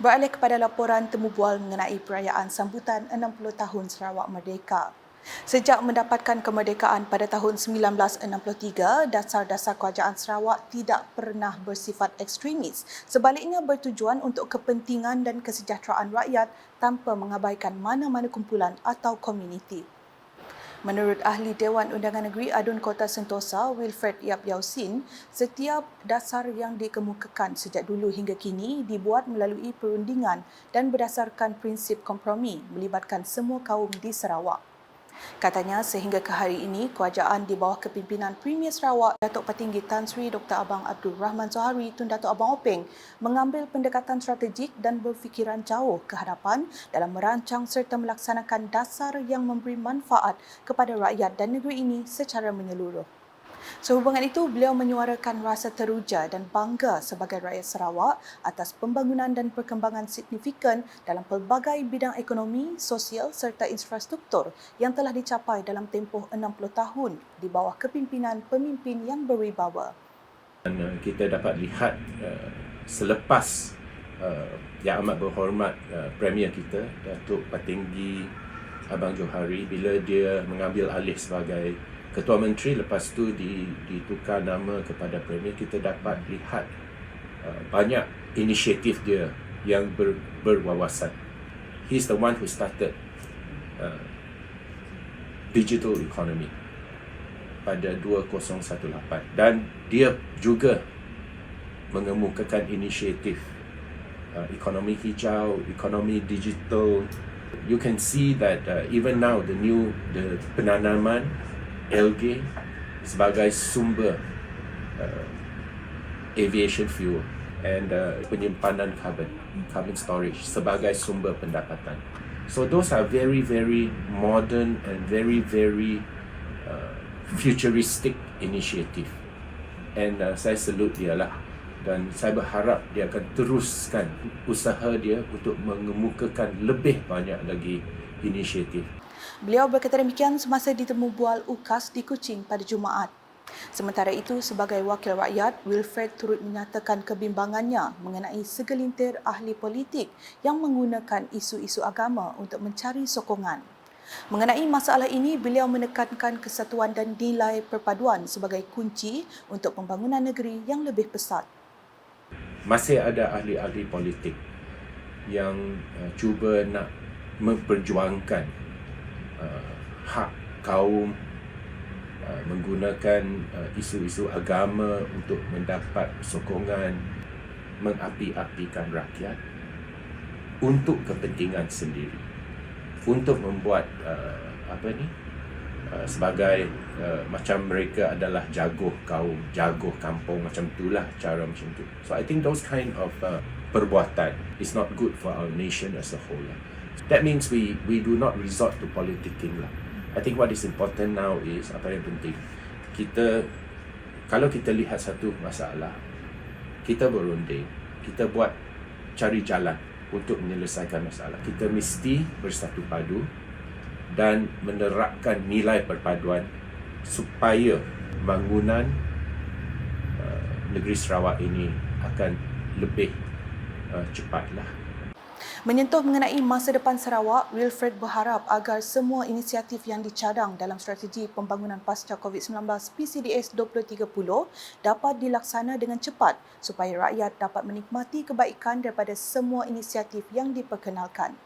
Beralih kepada laporan temu bual mengenai perayaan sambutan 60 tahun Sarawak Merdeka. Sejak mendapatkan kemerdekaan pada tahun 1963, dasar-dasar kerajaan Sarawak tidak pernah bersifat ekstremis. Sebaliknya bertujuan untuk kepentingan dan kesejahteraan rakyat tanpa mengabaikan mana-mana kumpulan atau komuniti. Menurut Ahli Dewan Undangan Negeri Adun Kota Sentosa, Wilfred Yap Yausin, setiap dasar yang dikemukakan sejak dulu hingga kini dibuat melalui perundingan dan berdasarkan prinsip kompromi melibatkan semua kaum di Sarawak. Katanya sehingga ke hari ini, kerajaan di bawah kepimpinan Premier Sarawak, Datuk Petinggi Tan Sri Dr. Abang Abdul Rahman Zohari Tun Datuk Abang Openg mengambil pendekatan strategik dan berfikiran jauh ke hadapan dalam merancang serta melaksanakan dasar yang memberi manfaat kepada rakyat dan negeri ini secara menyeluruh. Sehubungan itu, beliau menyuarakan rasa teruja dan bangga sebagai rakyat Sarawak atas pembangunan dan perkembangan signifikan dalam pelbagai bidang ekonomi, sosial serta infrastruktur yang telah dicapai dalam tempoh 60 tahun di bawah kepimpinan pemimpin yang berwibawa. Dan kita dapat lihat selepas Yang Amat Berhormat Premier kita, Datuk Petinggi Abang Johari, bila dia mengambil alih sebagai Ketua Menteri, lepas tu ditukar nama kepada Premier, kita dapat lihat banyak inisiatif dia yang berwawasan. He's the one who started digital economy pada 2018 dan dia juga mengemukakan inisiatif ekonomi hijau, ekonomi digital. You can see that even now the penanaman algae sebagai sumber aviation fuel and penyimpanan carbon storage sebagai sumber pendapatan. So those are very, very modern and very, very futuristic initiative. And saya salute dia lah. Dan saya berharap dia akan teruskan usaha dia untuk mengemukakan lebih banyak lagi inisiatif. Beliau berkata demikian semasa ditemu bual UKAS di Kuching pada Jumaat. Sementara itu, sebagai wakil rakyat, Wilfred turut menyatakan kebimbangannya mengenai segelintir ahli politik yang menggunakan isu-isu agama untuk mencari sokongan. Mengenai masalah ini, beliau menekankan kesatuan dan nilai perpaduan sebagai kunci untuk pembangunan negeri yang lebih pesat. Masih ada ahli-ahli politik yang cuba nak memperjuangkan hak kaum, menggunakan isu-isu agama untuk mendapat sokongan, mengapi-apikan rakyat untuk kepentingan sendiri, untuk membuat sebagai macam mereka adalah jagoh kaum, jagoh kampung, macam itulah cara macam tu. So I think those kind of perbuatan is not good for our nation as a whole. That means we do not resort to politicking lah. I think what is important now is, apa yang penting, kalau kita lihat satu masalah, kita berunding, kita cari jalan untuk menyelesaikan masalah. Kita mesti bersatu padu dan menerapkan nilai perpaduan supaya bangunan negeri Sarawak ini akan lebih cepatlah. Menyentuh mengenai masa depan Sarawak, Wilfred berharap agar semua inisiatif yang dicadang dalam strategi pembangunan pasca COVID-19 PCDS 2030 dapat dilaksana dengan cepat supaya rakyat dapat menikmati kebaikan daripada semua inisiatif yang diperkenalkan.